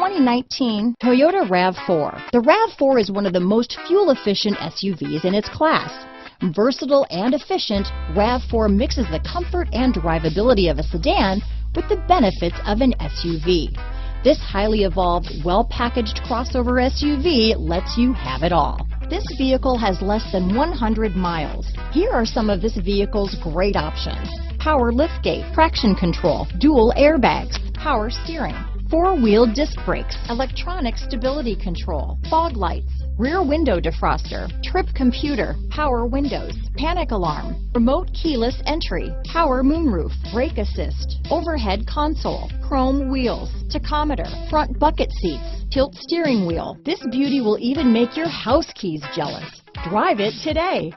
2019 Toyota RAV4. The RAV4 is one of the most fuel-efficient SUVs in its class. Versatile and efficient, RAV4 mixes the comfort and drivability of a sedan with the benefits of an SUV. This highly evolved, well-packaged crossover SUV lets you have it all. This vehicle has less than 100 miles. Here are some of this vehicle's great options: power liftgate, traction control, dual airbags, power steering, four-wheel disc brakes, electronic stability control, fog lights, rear window defroster, trip computer, power windows, panic alarm, remote keyless entry, power moonroof, brake assist, overhead console, chrome wheels, tachometer, front bucket seats, tilt steering wheel. This beauty will even make your house keys jealous. Drive it today.